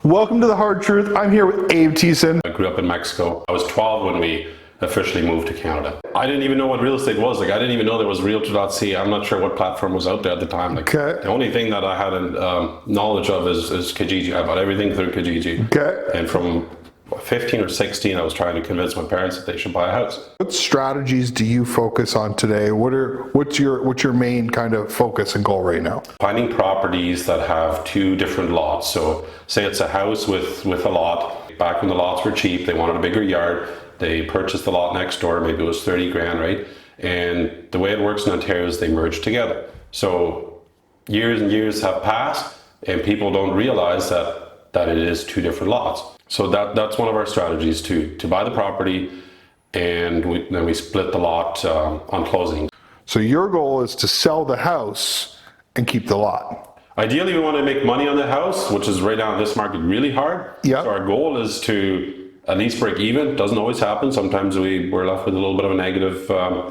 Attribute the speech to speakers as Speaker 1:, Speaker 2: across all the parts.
Speaker 1: Welcome to The Hard Truth. I'm here with Abe Thiessen.
Speaker 2: I grew up in Mexico. I was 12 when we officially moved to Canada. I didn't even know what real estate was. I didn't even know there was Realtor.ca. I'm not sure what platform was out there at the time. The only thing that I had knowledge of is Kijiji. I bought everything through Kijiji. And from 15 or 16, I was trying to convince my parents that they should buy a house.
Speaker 1: What strategies do you focus on today? What's your main kind of focus and goal right now?
Speaker 2: Finding properties that have two different lots. So say it's a house with a lot. Back when the lots were cheap, they wanted a bigger yard. They purchased the lot next door, maybe it was 30 grand, right? And the way it works in Ontario is they merge together. So years and years have passed and people don't realize that it is two different lots. So that's one of our strategies to buy the property, and then we split the lot on closing.
Speaker 1: So your goal is to sell the house and keep the lot.
Speaker 2: Ideally, we want to make money on the house, which is right now in this market really hard.
Speaker 1: Yeah.
Speaker 2: So our goal is to at least break even. Doesn't always happen. Sometimes we're left with a little bit of a negative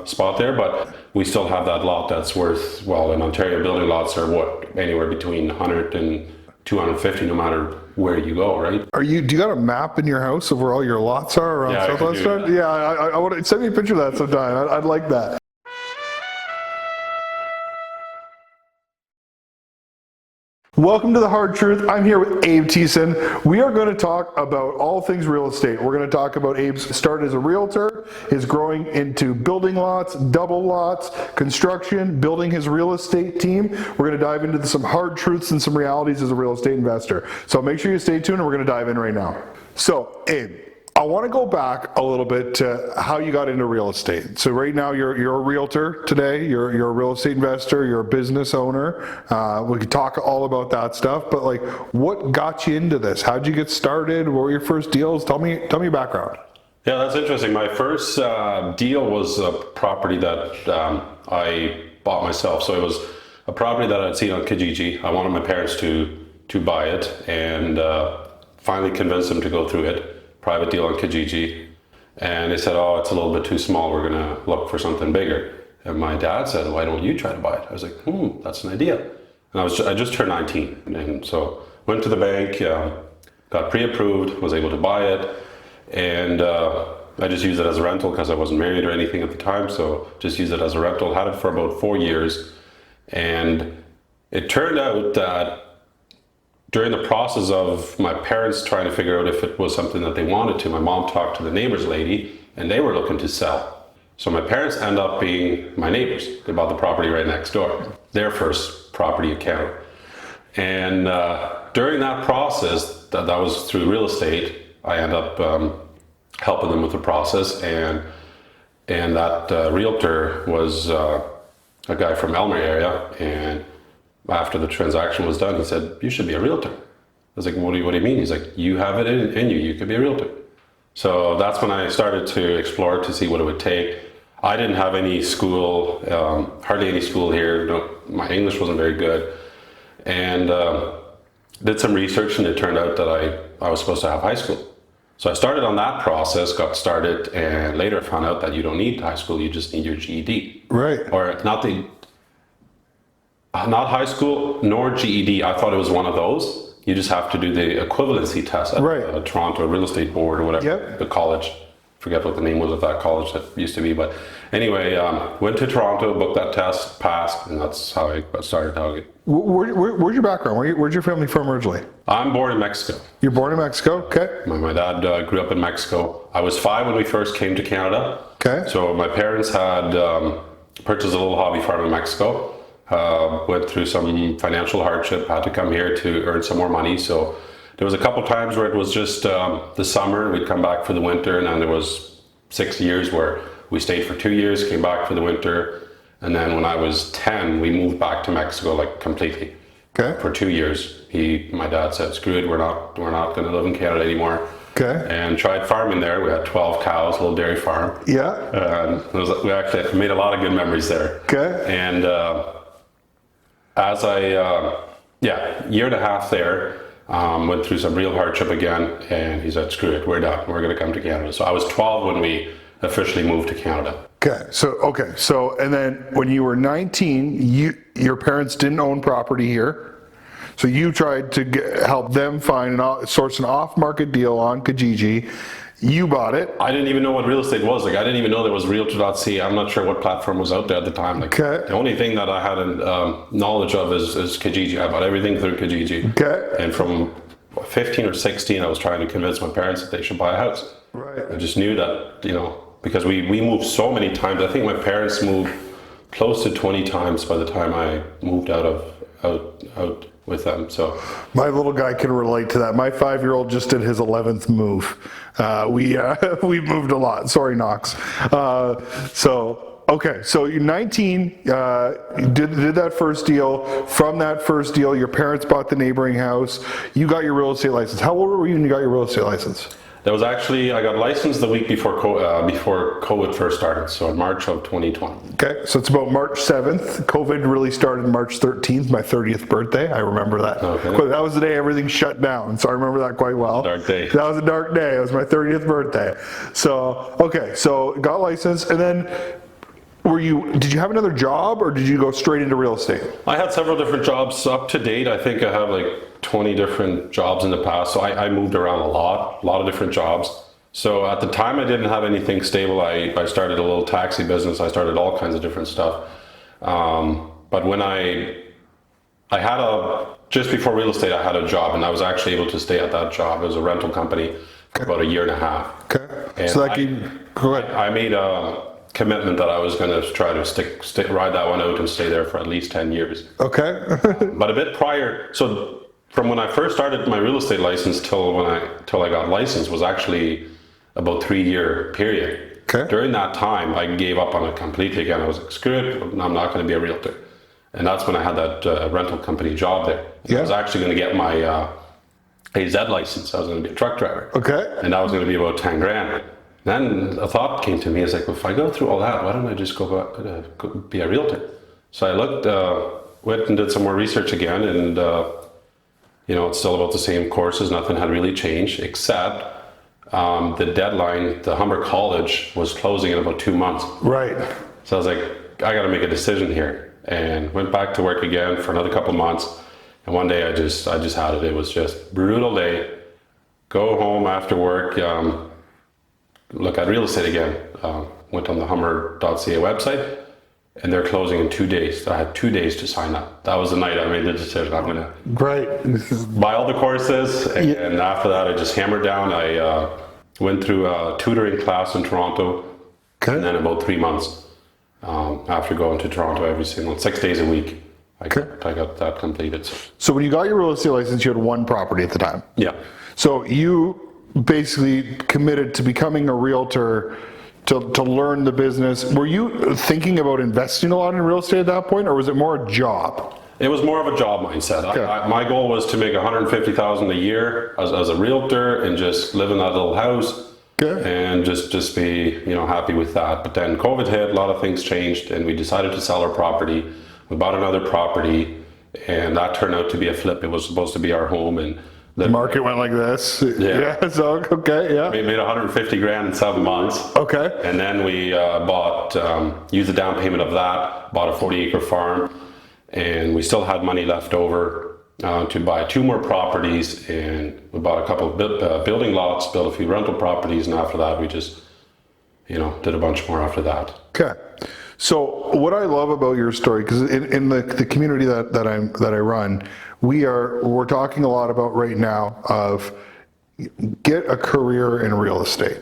Speaker 2: spot there, but we still have that lot that's worth, well, in Ontario, building lots are anywhere between 100 and 250, no matter where you go, right? Do you got
Speaker 1: a map in your house of where all your lots are around Southwest?
Speaker 2: Yeah,
Speaker 1: I want to send me a picture of that sometime. I'd like that. Welcome to The Hard Truth. I'm here with Abe Thiessen. We are going to talk about all things real estate. We're going to talk about Abe's start as a realtor, his growing into building lots, double lots, construction, building his real estate team. We're going to dive into some hard truths and some realities as a real estate investor. So make sure you stay tuned and we're going to dive in right now. So Abe, I want to go back a little bit to how you got into real estate. So right now you're a realtor today, you're a real estate investor, you're a business owner. We could talk all about that stuff, but like what got you into this? How'd you get started? What were your first deals? Tell me your background.
Speaker 2: Yeah, that's interesting. My first deal was a property that I bought myself. So it was a property that I'd seen on Kijiji. I wanted my parents to buy it and finally convinced them to go through it. Private deal on Kijiji, and they said, oh, it's a little bit too small, we're gonna look for something bigger. And my dad said, why don't you try to buy it? I was like, that's an idea. And I just turned 19, and so went to the bank, got pre-approved, was able to buy it, and I just used it as a rental because I wasn't married or anything at the time, so just used it as a rental. Had it for about 4 years, and it turned out that during the process of my parents trying to figure out if it was something that they wanted to, my mom talked to the neighbor's lady and they were looking to sell. So my parents end up being my neighbors. They bought the property right next door, their first property account. And during that process, that was through real estate, I end up helping them with the process. And that realtor was a guy from Elmer area, and after the transaction was done, he said, you should be a realtor. I was like, what do you mean? He's like, you have it in you could be a realtor. So that's when I started to explore to see what it would take. I didn't have any school, hardly any school here. My English wasn't very good. And did some research, and it turned out that I was supposed to have high school. So I started on that process, got started, and later found out that you don't need high school, you just need your GED.
Speaker 1: Right.
Speaker 2: Or not high school nor GED. I thought it was one of those. You just have to do the equivalency test at the Toronto Real Estate Board or whatever, the college. Forget what the name was of that college that used to be. But anyway, went to Toronto, booked that test, passed, and that's how I got started.
Speaker 1: Where's your background? Where's your family from originally?
Speaker 2: I'm born in Mexico.
Speaker 1: You're born in Mexico? Okay.
Speaker 2: My dad grew up in Mexico. I was 5 when we first came to Canada.
Speaker 1: Okay.
Speaker 2: So my parents had purchased a little hobby farm in Mexico. Went through some financial hardship, had to come here to earn some more money. So there was a couple times where it was just the summer, we'd come back for the winter, and then there was 6 years where we stayed for 2 years, came back for the winter, and then when I was 10, we moved back to Mexico, like completely.
Speaker 1: Okay.
Speaker 2: For 2 years. My dad said, screw it, we're not gonna live in Canada anymore.
Speaker 1: Okay.
Speaker 2: And tried farming there. We had 12 cows, a little dairy farm.
Speaker 1: Yeah.
Speaker 2: And we actually made a lot of good memories there.
Speaker 1: Okay.
Speaker 2: And as year and a half there, went through some real hardship again, and he said, screw it, we're done, we're gonna come to Canada. So I was 12 when we officially moved to Canada.
Speaker 1: So and then when you were 19, your parents didn't own property here. So you tried to help them find source an off-market deal on Kijiji. You bought it.
Speaker 2: I didn't even know what real estate was. Like, I didn't even know there was Realtor.ca. I'm not sure what platform was out there at the time. Like,
Speaker 1: Okay.
Speaker 2: the only thing that I had knowledge of is Kijiji. I bought everything through Kijiji.
Speaker 1: Okay.
Speaker 2: And from 15 or 16, I was trying to convince my parents that they should buy a house.
Speaker 1: Right.
Speaker 2: I just knew that, because we moved so many times. I think my parents moved close to 20 times by the time I moved out with them. So
Speaker 1: my little guy can relate to that. My 5-year-old just did his 11th move. We moved a lot. Sorry, Knox. Okay, so you're 19, did that first deal. From that first deal, your parents bought the neighboring house. You got your real estate license. How old were you when you got your real estate license?
Speaker 2: That was actually, I got licensed the week before COVID first started, so in March of 2020.
Speaker 1: Okay, so it's about March 7th. COVID really started March 13th, my 30th birthday. I remember that.
Speaker 2: Okay.
Speaker 1: That was the day everything shut down, so I remember that quite well.
Speaker 2: Dark day.
Speaker 1: That was a dark day. It was my 30th birthday. So, okay, so got licensed, and then did you have another job, or did you go straight into real estate?
Speaker 2: I had several different jobs up to date. I think I have like 20 different jobs in the past. So I moved around a lot of different jobs. So at the time I didn't have anything stable. I started a little taxi business. I started all kinds of different stuff. But when I had just before real estate, I had a job, and I was actually able to stay at that job. It was a rental company for about a year and a half.
Speaker 1: Okay.
Speaker 2: And
Speaker 1: So go ahead.
Speaker 2: I made a commitment that I was going to try to ride that one out and stay there for at least 10 years.
Speaker 1: Okay.
Speaker 2: But a bit prior, so from when I first started my real estate license till I got licensed was actually about 3-year period.
Speaker 1: Okay.
Speaker 2: During that time, I gave up on it completely again. I was like, screw it, I'm not going to be a realtor. And that's when I had that rental company job there.
Speaker 1: Yeah.
Speaker 2: I was actually going to get my AZ license. I was going to be a truck driver.
Speaker 1: Okay.
Speaker 2: And that was going to be about 10 grand. Then a thought came to me, it's like, well, if I go through all that, why don't I just go be a realtor? So I went and did some more research again, and it's still about the same courses. Nothing had really changed, except the deadline, the Humber College was closing in about 2 months.
Speaker 1: Right.
Speaker 2: So I was like, I got to make a decision here, and went back to work again for another couple months. And one day I just had it. It was just brutal day. Go home after work. Look at real estate again. Went on the hummer.ca website, and they're closing in 2 days. I had 2 days to sign up. That was the night I made the decision. I'm going to buy all the courses, and after that I just hammered down. I went through a tutoring class in Toronto, and then about 3 months after going to Toronto every single 6 days a week, I got that completed.
Speaker 1: So when you got your real estate license, you had one property at the time.
Speaker 2: Yeah.
Speaker 1: So you basically committed to becoming a realtor to learn the business. Were you thinking about investing a lot in real estate at that point, or was it more a job?
Speaker 2: It was more of a job mindset.
Speaker 1: Okay.
Speaker 2: My goal was to make $150,000 a year as a realtor and just live in that little house.
Speaker 1: Okay.
Speaker 2: And just be happy with that. But then COVID hit, a lot of things changed, and we decided to sell our property. We bought another property, and that turned out to be a flip. It was supposed to be our home, and
Speaker 1: The market went like this.
Speaker 2: Yeah.
Speaker 1: So, okay, yeah.
Speaker 2: we made 150 grand in 7 months.
Speaker 1: Okay.
Speaker 2: And then we used the down payment of that, bought a 40-acre farm, and we still had money left over to buy 2 more properties, and we bought a couple of building lots, built a few rental properties, and after that we just, did a bunch more after that.
Speaker 1: Okay. So what I love about your story, because in the community that I run, we're talking a lot about right now of get a career in real estate.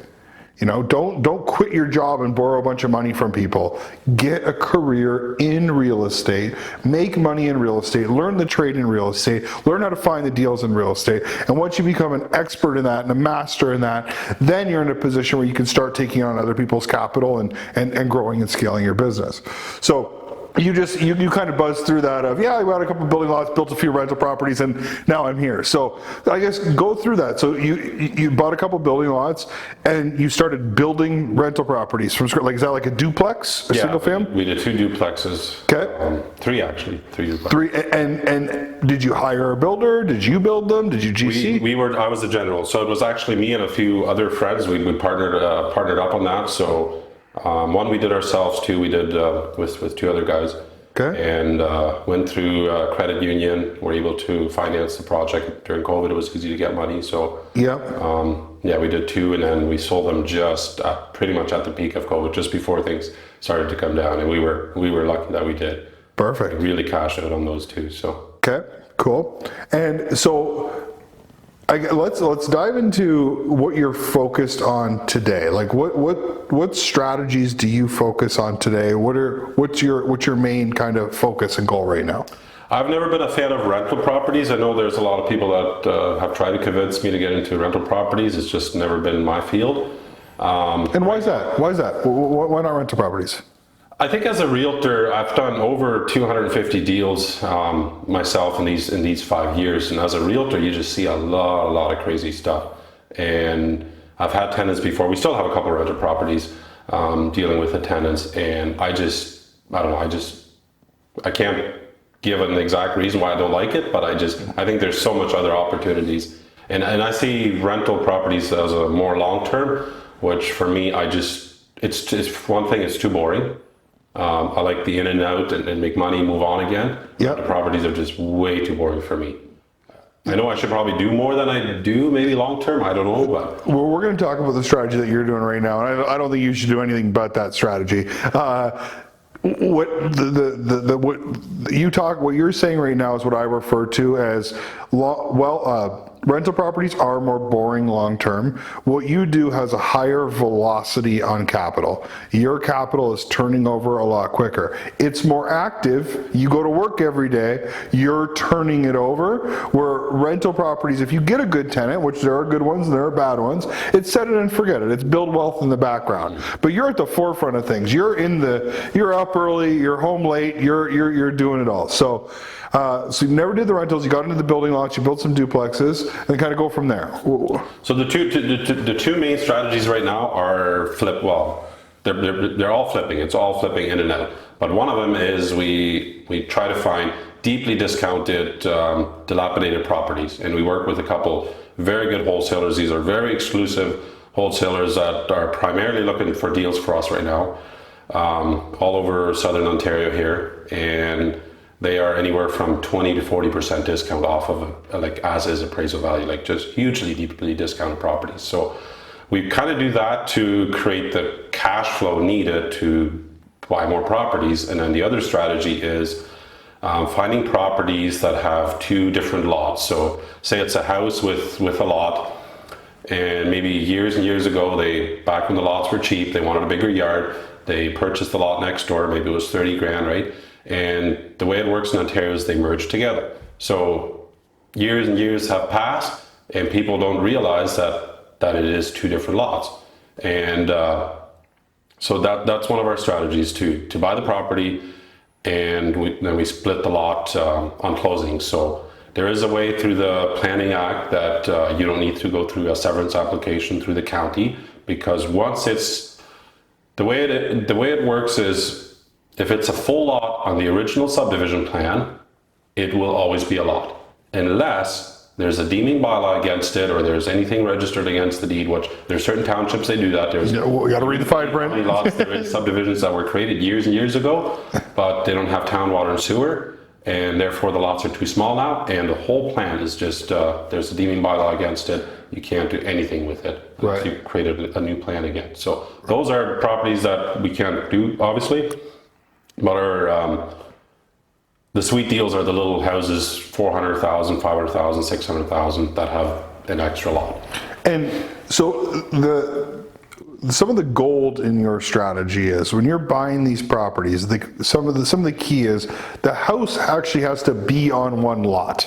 Speaker 1: Don't quit your job and borrow a bunch of money from people. Get a career in real estate, make money in real estate, learn the trade in real estate, learn how to find the deals in real estate. And once you become an expert in that and a master in that, then you're in a position where you can start taking on other people's capital and growing and scaling your business. So you kind of buzzed through that of, I bought a couple of building lots, built a few rental properties, and now I'm here. So I guess go through that. So you bought a couple of building lots, and you started building rental properties from scratch. Like, is that like a duplex, a single family?
Speaker 2: We did 2 duplexes.
Speaker 1: Okay.
Speaker 2: 3 actually, 3 duplexes.
Speaker 1: 3, and did you hire a builder? Did you build them? Did you GC?
Speaker 2: I was the general, so it was actually me and a few other friends. We partnered up on that. So one we did ourselves, 2 we did with 2 other guys.
Speaker 1: Okay.
Speaker 2: and went through a credit union. Were able to finance the project during COVID. It was easy to get money, so
Speaker 1: Yep.
Speaker 2: yeah, we did two, and then we sold them just pretty much at the peak of COVID, just before things started to come down, and we were lucky that we did.
Speaker 1: Perfect.
Speaker 2: We really cashed out on those two. So
Speaker 1: Okay, cool. And so let's dive into what you're focused on today. Like what strategies do you focus on today? What's your main kind of focus and goal right now?
Speaker 2: I've never been a fan of rental properties. I know there's a lot of people that have tried to convince me to get into rental properties. It's just never been my field.
Speaker 1: And why is that? Why is that? Why not rental properties?
Speaker 2: I think as a realtor, I've done over 250 deals myself in these 5 years, and as a realtor, you just see a lot of crazy stuff. And I've had tenants before. We still have a couple of rental properties dealing with the tenants, and I don't know. I can't give an exact reason why I don't like it, but I think there's so much other opportunities, and I see rental properties as a more long term, which for me, it's one thing, it's too boring. I like the in and out and make money, move on again.
Speaker 1: Yep.
Speaker 2: The properties are just way too boring for me. I know I should probably do more than I do, maybe long term. I don't know, but
Speaker 1: Well, we're going to talk about the strategy that you're doing right now, and I don't think you should do anything but that strategy. What you're saying right now is what I refer to as rental properties are more boring long term. What you do has a higher velocity on capital. Your capital is turning over a lot quicker. It's more active. You go to work every day, you're turning it over. Where rental properties, if you get a good tenant, which there are good ones and there are bad ones, it's set it and forget it. It's build wealth in the background. But you're at the forefront of things. You're up early, you're home late, you're doing it all. So you never did the rentals, you got into the building lots, you built some duplexes, and kind of go from there.
Speaker 2: So the two main strategies right now are flip. Well, they're all flipping. It's all flipping in and out. But one of them is we try to find deeply discounted, dilapidated properties, and we work with a couple very good wholesalers. These are very exclusive wholesalers that are primarily looking for deals for us right now, all over Southern Ontario here, and they are anywhere from 20 to 40% discount off of like as is appraisal value, like just hugely deeply discounted properties. So we kind of do that to create the cash flow needed to buy more properties. And then the other strategy is finding properties that have two different lots. So say it's a house with a lot, and maybe years and years ago, back when the lots were cheap, they wanted a bigger yard. They purchased the lot next door, maybe it was 30 grand, right? And the way it works in Ontario is they merge together. So years and years have passed, and people don't realize that it is two different lots. And so that's one of our strategies to buy the property, and then we split the lot on closing. So there is a way through the Planning Act that you don't need to go through a severance application through the county, because once it's the way it works is, if it's a full lot on the original subdivision plan, it will always be a lot, unless there's a deeming bylaw against it or there's anything registered against the deed, which there's certain townships they do that. There's
Speaker 1: you got to read the fine print.
Speaker 2: Lots there is subdivisions that were created years and years ago, but they don't have town water and sewer, and therefore the lots are too small now, and the whole plan is just there's a deeming bylaw against it. You can't do anything with it.
Speaker 1: Right.
Speaker 2: You created a new plan again. So those are properties that we can't do, obviously. But the sweet deals are the little houses, 400,000, 500,000, 600,000 that have an extra lot.
Speaker 1: And so some of the gold in your strategy is when you're buying these properties, some of the key is the house actually has to be on one lot,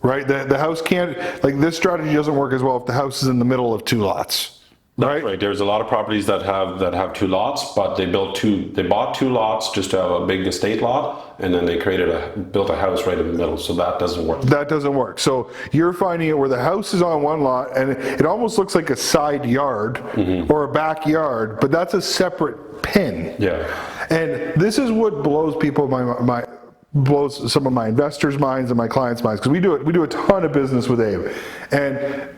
Speaker 1: right? The house can't, like, this strategy doesn't work as well if the house is in the middle of two lots.
Speaker 2: That's right. There's a lot of properties that have two lots, but they bought two lots just to have a big estate lot, and then they built a house right in the middle. So that doesn't work.
Speaker 1: That doesn't work. So you're finding it where the house is on one lot, and it almost looks like a side yard or a backyard, but that's a separate pin.
Speaker 2: Yeah.
Speaker 1: And this is what blows blows some of my investors' minds and my clients' minds, because we do a ton of business with Abe, and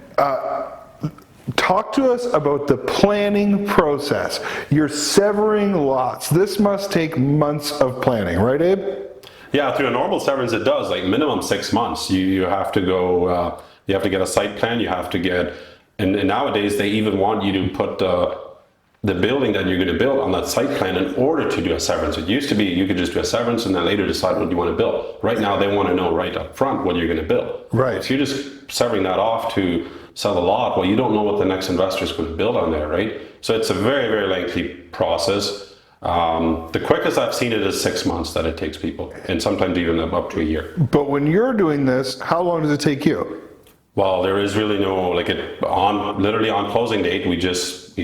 Speaker 1: Talk to us about the planning process. You're severing lots. This must take months of planning, right, Abe?
Speaker 2: Yeah, through a normal severance, it does, like minimum 6 months. You have to go, you have to get a site plan, you have to get, and nowadays they even want you to put the building that you're going to build on that site plan in order to do a severance. It used to be you could just do a severance and then later decide what you want to build. Right now they want to know right up front what you're going to build.
Speaker 1: Right.
Speaker 2: If you're just severing that off to sell the lot, well, you don't know what the next investor is going to build on there, right? So it's a very, very lengthy process. The quickest I've seen it is 6 months that it takes people, and sometimes even up to a year.
Speaker 1: But when you're doing this, how long does it take you?
Speaker 2: Well, there is really no, literally on closing date, we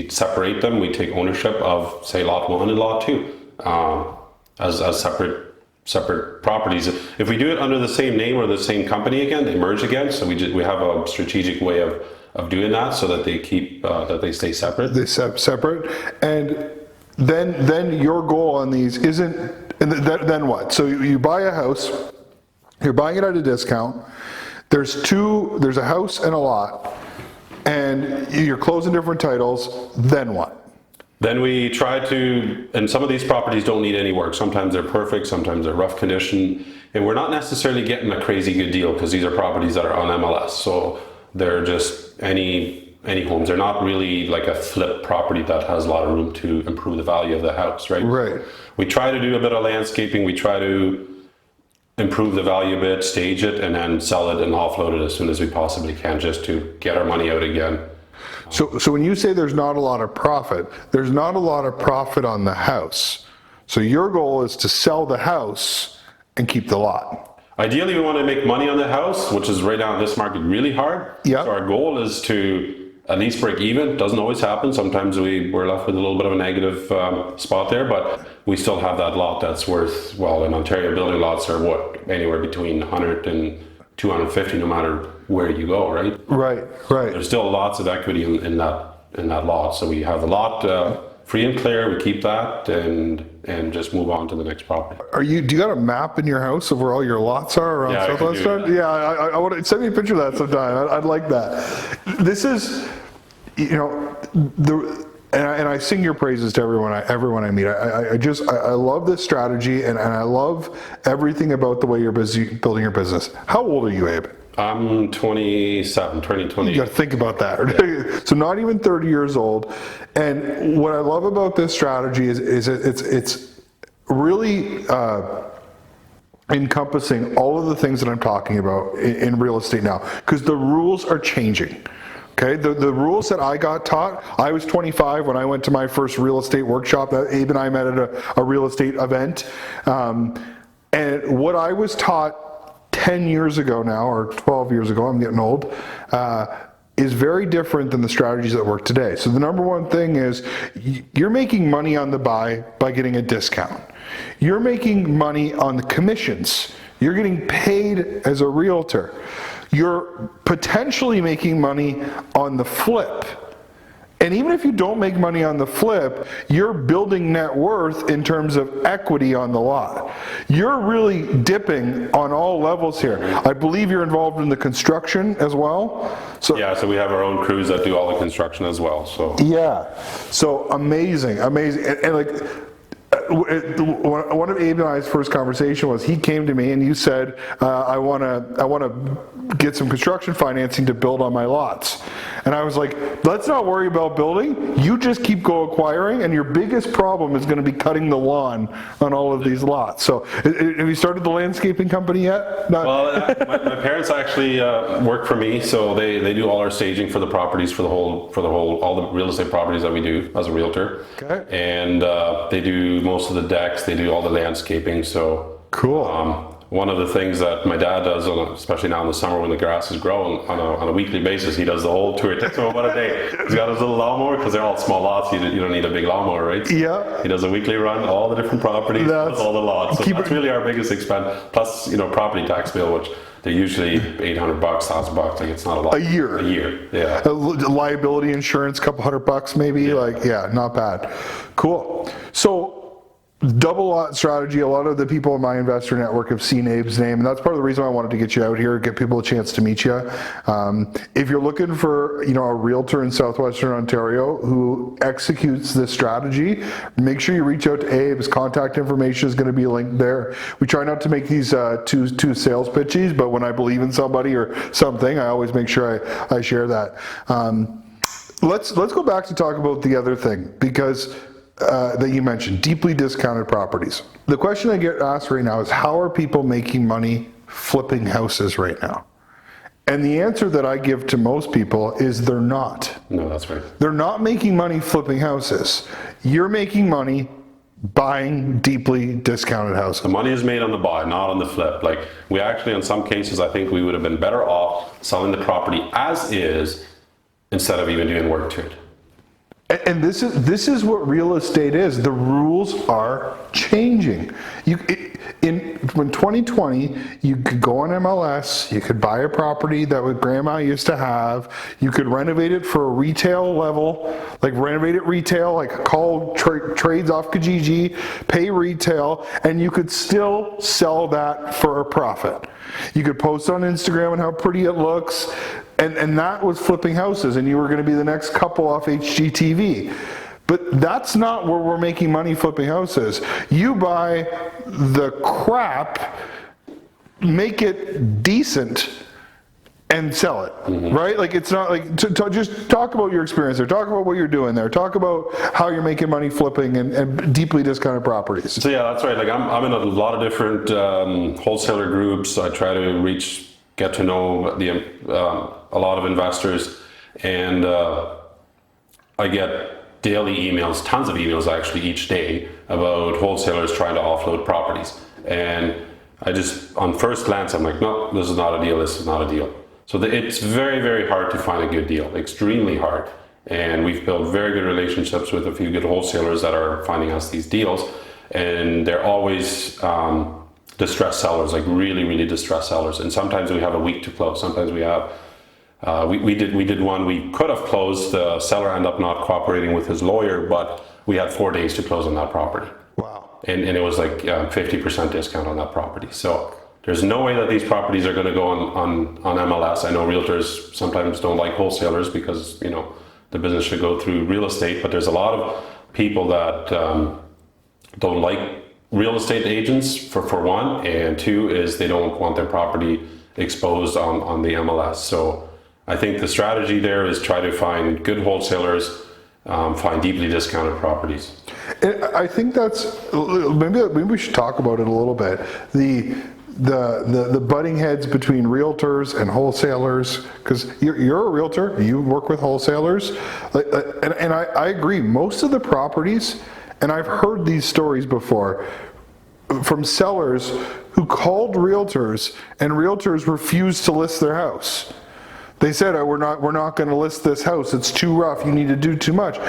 Speaker 2: separate them. We take ownership of, say, lot 1 and lot 2 as separate properties. If we do it under the same name or the same company again, they merge again. So we have a strategic way of doing that so that they keep, that they stay separate.
Speaker 1: They separate. And then your goal on these isn't, and then what? So you buy a house, you're buying it at a discount. There's a house and a lot, and you're closing different titles. Then what?
Speaker 2: Then we try to, and some of these properties don't need any work. Sometimes they're perfect, sometimes they're rough condition, and we're not necessarily getting a crazy good deal because these are properties that are on MLS. So they're just any homes. They're not really like a flip property that has a lot of room to improve the value of the house, right?
Speaker 1: Right.
Speaker 2: We try to do a bit of landscaping. We try to improve the value a bit, stage it, and then sell it and offload it as soon as we possibly can, just to get our money out again.
Speaker 1: So when you say there's not a lot of profit, there's not a lot of profit on the house. So your goal is to sell the house and keep the lot.
Speaker 2: Ideally, we want to make money on the house, which is right now in this market really hard.
Speaker 1: Yeah.
Speaker 2: So our goal is to at least break even. Doesn't always happen. Sometimes we're left with a little bit of a negative spot there, but we still have that lot that's worth, well, in Ontario, building lots are anywhere between 100 and 250, no matter where you go, right?
Speaker 1: Right.
Speaker 2: There's still lots of equity in that lot. So we have the lot free and clear. We keep that and just move on to the next property.
Speaker 1: Do you got a map in your house of where all your lots are around Southwest? Yeah, I want to send me a picture of that sometime. I'd like that. This is, and I sing your praises to everyone I meet. I love this strategy, and I love everything about the way you're busy building your business. How old are you, Abe?
Speaker 2: I'm 27, turning 28.
Speaker 1: You got to think about that. Yeah. So not even 30 years old. And what I love about this strategy is it's really encompassing all of the things that I'm talking about in real estate now, because the rules are changing. Okay, the rules that I got taught, I was 25 when I went to my first real estate workshop. Abe and I met at a real estate event. And what I was taught 10 years ago now, or 12 years ago, I'm getting old, is very different than the strategies that work today. So the number one thing is you're making money on the buy by getting a discount. You're making money on the commissions. You're getting paid as a realtor. You're potentially making money on the flip. And even if you don't make money on the flip, you're building net worth in terms of equity on the lot. You're really dipping on all levels here. I believe you're involved in the construction as well. So
Speaker 2: yeah, so we have our own crews that do all the construction as well. So
Speaker 1: yeah, so amazing, and like. One of Abe and I's first conversation was he came to me and you said, I want to get some construction financing to build on my lots. And I was like, let's not worry about building. You just keep acquiring, and your biggest problem is going to be cutting the lawn on all of these lots. So have you started the landscaping company yet?
Speaker 2: Well, my parents actually work for me, so they do all our staging for the properties, for all the real estate properties that we do as a realtor.
Speaker 1: Okay.
Speaker 2: And they do most of the decks, they do all the landscaping. So
Speaker 1: cool.
Speaker 2: One of the things that my dad does, especially now in the summer when the grass is growing, on a weekly basis, he does the whole tour. It takes him about a day. He's got his little lawnmower, because they're all small lots. You don't need a big lawnmower, right?
Speaker 1: Yeah.
Speaker 2: He does a weekly run, all the different proproperties, all the lots. So that's really our biggest expense. Plus, property tax bill, which they're usually $800, $1,000. Like, it's not a lot.
Speaker 1: A year,
Speaker 2: yeah.
Speaker 1: Liability insurance, couple $100 maybe. Yeah. Not bad. Cool. So double lot strategy. A lot of the people in my investor network have seen Abe's name, and that's part of the reason I wanted to get you out here, get people a chance to meet you. If you're looking for, a realtor in Southwestern Ontario who executes this strategy, make sure you reach out to Abe. His contact information is going to be linked there. We try not to make these two sales pitches, but when I believe in somebody or something, I always make sure I share that. Let's go back to talk about the other thing, because that you mentioned, deeply discounted properties. The question I get asked right now is, how are people making money flipping houses right now? And the answer that I give to most people is they're not.
Speaker 2: No, that's right.
Speaker 1: They're not making money flipping houses. You're making money buying deeply discounted houses.
Speaker 2: The money is made on the buy, not on the flip. Like, we actually, in some cases, I think we would have been better off selling the property as is instead of even doing work to it.
Speaker 1: And this is what real estate is. The rules are changing. In 2020, you could go on MLS, you could buy a property that what grandma used to have, you could renovate it for a retail level, like renovate it retail, like call trades off Kijiji, pay retail, and you could still sell that for a profit. You could post on Instagram and how pretty it looks, and that was flipping houses, and you were going to be the next couple off HGTV. But that's not where we're making money flipping houses. You buy the crap, make it decent, and sell it, right? Like, it's not like, just talk about your experience there. Talk about what you're doing there. Talk about how you're making money flipping and deeply discounted properties.
Speaker 2: So yeah, that's right. Like, I'm in a lot of different wholesaler groups. I try to get to know a lot of investors, and I get daily emails, tons of emails actually each day, about wholesalers trying to offload properties. And I just, on first glance, I'm like, no, this is not a deal, this is not a deal. So it's very, very hard to find a good deal, extremely hard. And we've built very good relationships with a few good wholesalers that are finding us these deals. And they're always distressed sellers, like really, really distressed sellers. And sometimes we have a week to close. Sometimes we have, we did one, we could have closed, the seller ended up not cooperating with his lawyer, but we had 4 days to close on that property.
Speaker 1: Wow.
Speaker 2: And it was like 50% discount on that property. So there's no way that these properties are going to go on MLS. I know realtors sometimes don't like wholesalers because, the business should go through real estate, but there's a lot of people that don't like real estate agents for one, and two is they don't want their property exposed on the MLS. So I think the strategy there is try to find good wholesalers, find deeply discounted properties.
Speaker 1: I think that's, maybe we should talk about it a little bit. The butting heads between realtors and wholesalers, because you're a realtor, you work with wholesalers, and I agree, most of the properties, and I've heard these stories before, from sellers who called realtors, and realtors refused to list their house. They said, we're not going to list this house, it's too rough, you need to do too much.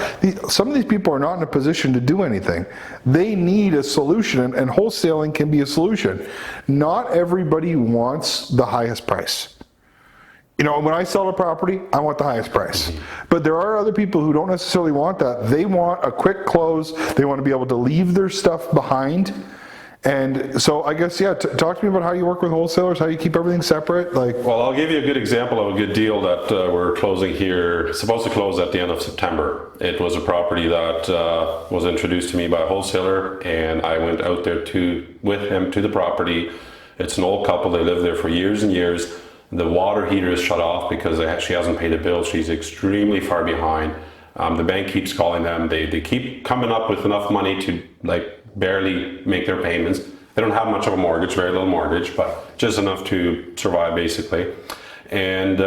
Speaker 1: Some of these people are not in a position to do anything. They need a solution, and wholesaling can be a solution. Not everybody wants the highest price. When I sell a property, I want the highest price. But there are other people who don't necessarily want that. They want a quick close, they want to be able to leave their stuff behind. And so I guess, yeah, talk to me about how you work with wholesalers, how you keep everything separate. Well,
Speaker 2: I'll give you a good example of a good deal that we're closing here, supposed to close at the end of September. It was a property that was introduced to me by a wholesaler, and I went out there with him to the property. It's an old couple, they lived there for years and years. The water heater is shut off because she hasn't paid a bill. She's extremely far behind. The bank keeps calling them. They keep coming up with enough money to barely make their payments. They don't have much of a mortgage, very little mortgage, but just enough to survive basically. And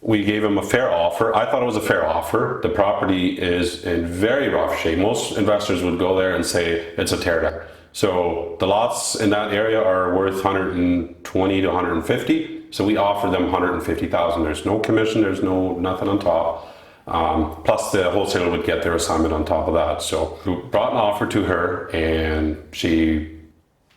Speaker 2: we gave them a fair offer. I thought it was a fair offer. The property is in very rough shape. Most investors would go there and say it's a teardown. So the lots in that area are worth 120 to 150. So we offered them 150,000. There's no commission, there's nothing on top. Plus the wholesaler would get their assignment on top of that. So we brought an offer to her, and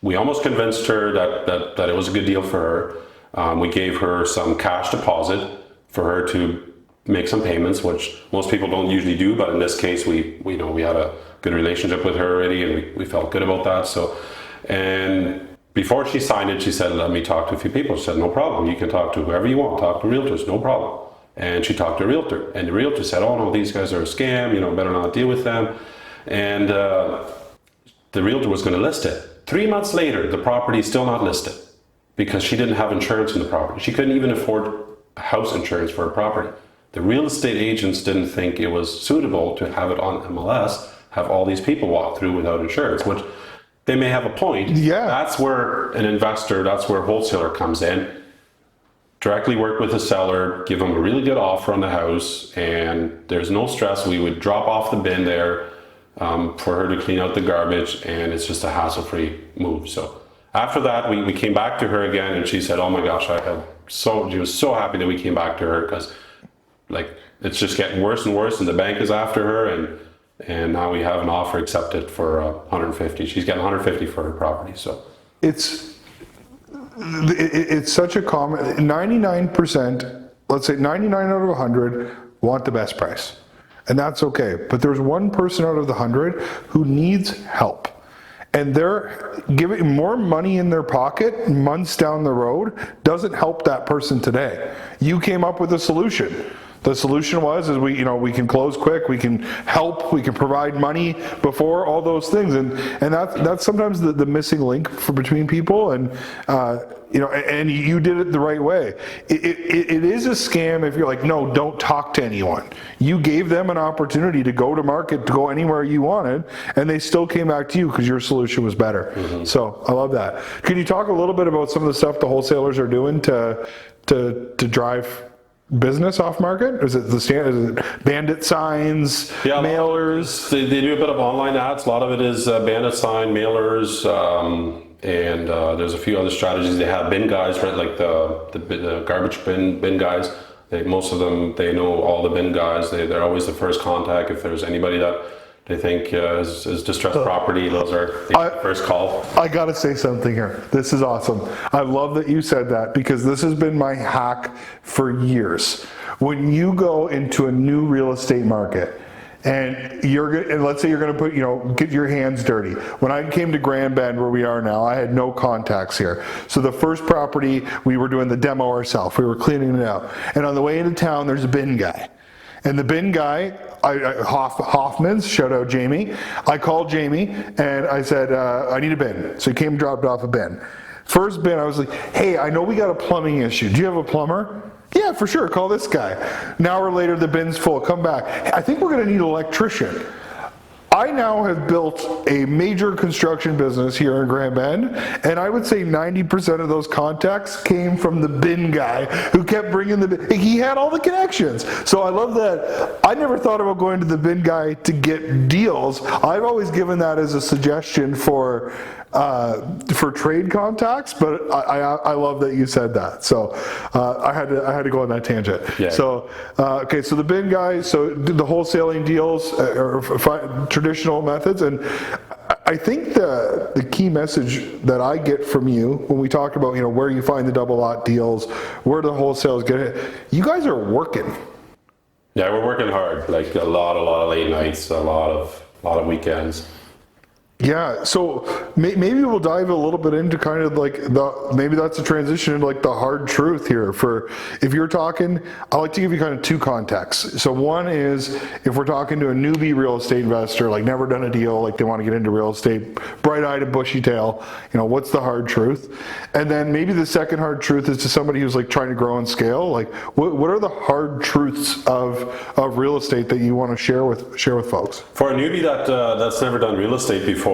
Speaker 2: we almost convinced her that it was a good deal for her. We gave her some cash deposit for her to make some payments, which most people don't usually do. But in this case, we had a good relationship with her already, and we felt good about that. So, and before she signed it, she said, let me talk to a few people. She said, no problem. You can talk to whoever you want. Talk to realtors, no problem. And she talked to a realtor. And the realtor said, oh, no, these guys are a scam. Better not deal with them. And the realtor was going to list it. 3 months later, the property is still not listed because she didn't have insurance in the property. She couldn't even afford house insurance for her property. The real estate agents didn't think it was suitable to have it on MLS, have all these people walk through without insurance, which they may have a point.
Speaker 1: Yeah.
Speaker 2: That's where an investor, that's where a wholesaler comes in. Directly work with the seller, give them a really good offer on the house, and there's no stress. We would drop off the bin there for her to clean out the garbage, and it's just a hassle-free move. So after that, we came back to her again, and she said, oh my gosh, she was so happy that we came back to her, because it's just getting worse and worse, and the bank is after her, and now we have an offer accepted for 150. She's getting 150 for her property. So it's
Speaker 1: such a common, 99%, let's say 99 out of 100 want the best price. And that's okay. But there's one person out of the 100 who needs help. And they're giving more money in their pocket months down the road doesn't help that person today. You came up with a solution. The solution was we can close quick, we can help, we can provide money before all those things, and that's sometimes the missing link between people, and and you did it the right way. It is a scam if you're like, no, don't talk to anyone. You gave them an opportunity to go to market, to go anywhere you wanted, and they still came back to you because your solution was better. Mm-hmm. So I love that. Can you talk a little bit about some of the stuff the wholesalers are doing to drive business off market? Is it the standard? Is it bandit signs, mailers?
Speaker 2: They do a bit of online ads. A lot of it is bandit sign, mailers, and there's a few other strategies. They have bin guys, right? Like the garbage bin guys. Most of them, they know all the bin guys. They're always the first contact if there's anybody that they think is distressed property. Those are the first call.
Speaker 1: I gotta say something here. This is awesome. I love that you said that, because this has been my hack for years. When you go into a new real estate market, and let's say you're going to get your hands dirty. When I came to Grand Bend, where we are now, I had no contacts here. So the first property, we were doing the demo ourselves. We were cleaning it out. And on the way into town, there's a bin guy. And the bin guy, Hoffman's, shout out Jamie. I called Jamie and I said, I need a bin. So he came and dropped off a bin. First bin, I was like, hey, I know we got a plumbing issue. Do you have a plumber? Yeah, for sure, call this guy. An hour later, the bin's full, come back. I think we're gonna need an electrician. I now have built a major construction business here in Grand Bend, and I would say 90% of those contacts came from the bin guy who kept bringing the bin. He had all the connections. So I love that. I never thought about going to the bin guy to get deals. I've always given that as a suggestion for trade contacts, but I love that you said that. So I had to go on that tangent. Yeah. So okay, so the bin guy, so the wholesaling deals or traditional methods, and I think the key message that I get from you when we talk about where you find the double lot deals, where the wholesales get it, you guys are working.
Speaker 2: Yeah, we're working hard. Like a lot of late nights, a lot of weekends.
Speaker 1: Yeah, so maybe we'll dive a little bit into kind of like maybe that's a transition into like the hard truth here. For if you're talking, I like to give you kind of two contexts. So one is if we're talking to a newbie real estate investor, like never done a deal, like they want to get into real estate, bright-eyed and bushy-tail, what's the hard truth? And then maybe the second hard truth is to somebody who's like trying to grow and scale. Like what are the hard truths of real estate that you want to share with folks?
Speaker 2: For a newbie that's never done real estate before,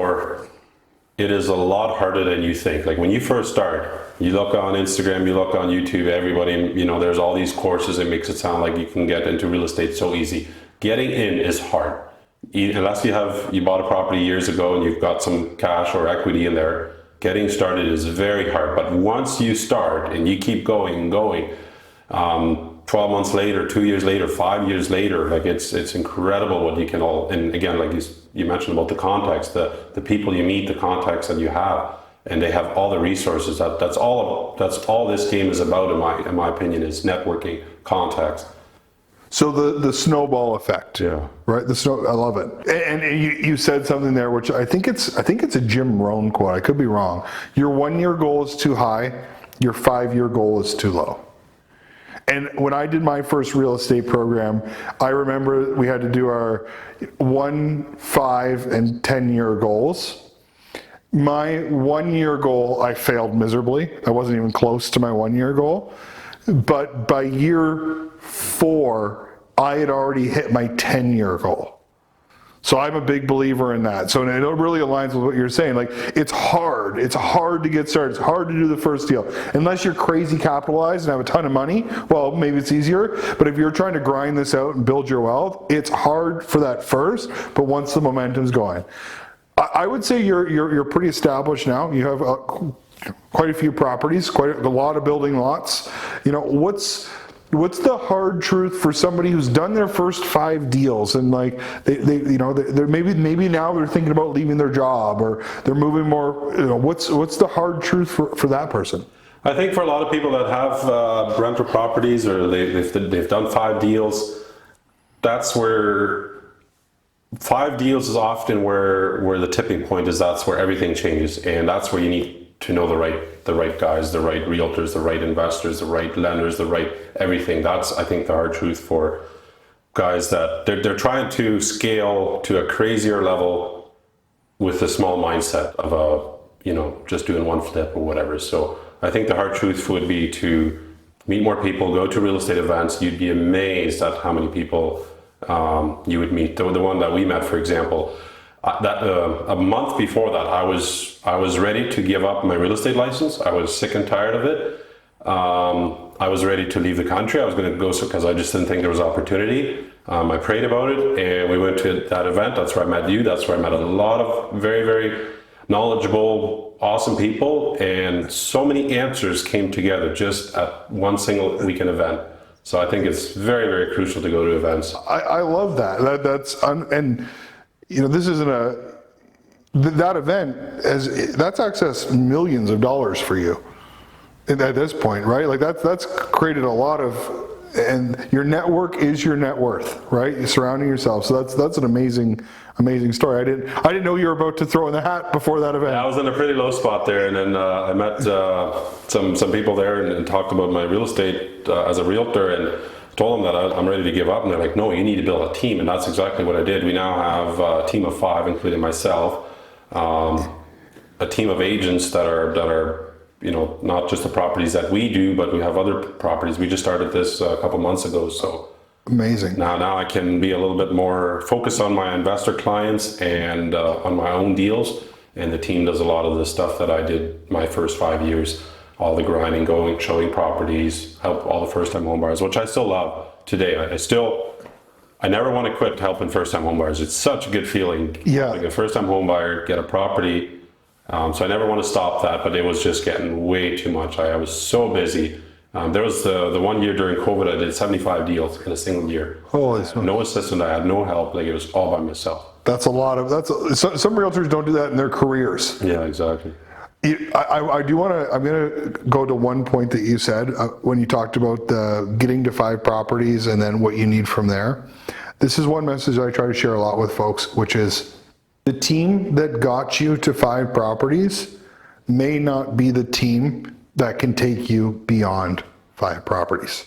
Speaker 2: it is a lot harder than you think. Like when you first start, you look on Instagram, you look on YouTube, everybody, there's all these courses. It makes it sound like you can get into real estate so easy. Getting in is hard. Unless you bought a property years ago and you've got some cash or equity in there, getting started is very hard. But once you start and you keep going, 12 months later, 2 years later, 5 years later, like it's incredible what you can all, and again, like you mentioned about the contacts, the people you meet, the contacts that you have, and they have all the resources. That's all this game is about, in my opinion, is networking, contacts.
Speaker 1: So the snowball effect.
Speaker 2: Yeah.
Speaker 1: Right. I love it. And you said something there, which I think it's a Jim Rohn quote. I could be wrong. Your 1 year goal is too high. Your 5 year goal is too low. And when I did my first real estate program, I remember we had to do our 1, 5, and 10 year goals. My 1 year goal, I failed miserably. I wasn't even close to my 1 year goal. But by year 4, I had already hit my 10-year goal. So I'm a big believer in that. So it really aligns with what you're saying. Like, it's hard. It's hard to get started. It's hard to do the first deal. Unless you're crazy capitalized and have a ton of money, well, maybe it's easier. But if you're trying to grind this out and build your wealth, it's hard for that first. But once the momentum's going, I would say you're pretty established now. You have quite a few properties, quite a lot of building lots. You know, what's the hard truth for somebody who's done their first 5 deals and like they're maybe now they're thinking about leaving their job or they're moving more, you know, what's the hard truth for that person?
Speaker 2: I think for a lot of people that have rental properties or they've done 5 deals, that's where 5 deals is often where the tipping point is. That's where everything changes, and that's where you need to know the right guys, the right realtors, the right investors, the right lenders, the right everything. That's, I think, the hard truth for guys that they're trying to scale to a crazier level with a small mindset of just doing one flip or whatever. So I think the hard truth would be to meet more people, go to real estate events. You'd be amazed at how many people you would meet. The one that we met, for example, a month before that, I was ready to give up my real estate license. I was sick and tired of it. I was ready to leave the country. I was going to go because I just didn't think there was opportunity. I prayed about it, and we went to that event. That's where I met you. That's where I met a lot of very, very knowledgeable, awesome people, and so many answers came together just at one single weekend event. So I think it's very, very crucial to go to events.
Speaker 1: I love that. And you know, this isn't that event that's access millions of dollars for you at this point, right? Like that's created a lot of, and your network is your net worth, right? You're surrounding yourself. So that's an amazing story. I didn't know you were about to throw in the hat before that event.
Speaker 2: Yeah, I was in a pretty low spot there, and then I met some people there and talked about my real estate as a realtor, and told them that I'm ready to give up, and they're like, no, you need to build a team. And that's exactly what I did. We now have a team of 5, including myself, a team of agents that are not just the properties that we do, but we have other properties. We just started this a couple months ago. So
Speaker 1: amazing.
Speaker 2: Now I can be a little bit more focused on my investor clients and on my own deals. And the team does a lot of the stuff that I did my first 5 years. All the grinding, going, showing properties, help all the first-time homebuyers, which I still love today. I never want to quit helping first-time homebuyers. It's such a good feeling.
Speaker 1: Yeah.
Speaker 2: Like a first-time homebuyer, get a property. So I never want to stop that, but it was just getting way too much. I was so busy. There was the 1 year during COVID, I did 75 deals in a single year.
Speaker 1: Holy smokes.
Speaker 2: No assistant, I had no help. Like, it was all by myself.
Speaker 1: That's a lot of, some realtors don't do that in their careers.
Speaker 2: Yeah, exactly.
Speaker 1: I'm going to go to one point that you said when you talked about getting to 5 properties and then what you need from there. This is one message I try to share a lot with folks, which is the team that got you to 5 properties may not be the team that can take you beyond 5 properties.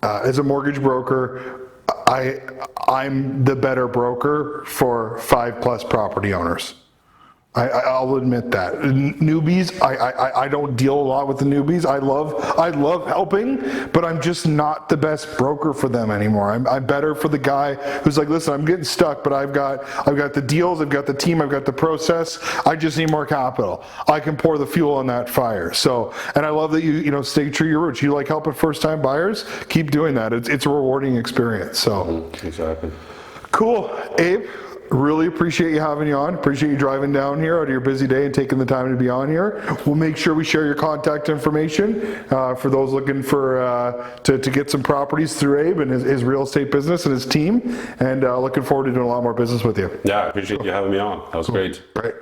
Speaker 1: As a mortgage broker, I'm the better broker for 5+ property owners. I'll admit that. Newbies, I don't deal a lot with the newbies. I love helping, but I'm just not the best broker for them anymore. I'm better for the guy who's like, listen, I'm getting stuck, but I've got the deals, I've got the team, I've got the process. I just need more capital. I can pour the fuel on that fire. So, and I love that you stay true to your roots. You like helping first-time buyers. Keep doing that. It's a rewarding experience. So,
Speaker 2: exactly.
Speaker 1: Cool, Abe. Really appreciate you having you on. Appreciate you driving down here out of your busy day and taking the time to be on here. We'll make sure we share your contact information for those looking for to get some properties through Abe and his real estate business and his team. And looking forward to doing a lot more business with you.
Speaker 2: Yeah, I appreciate you having me on. That was great.
Speaker 1: Right.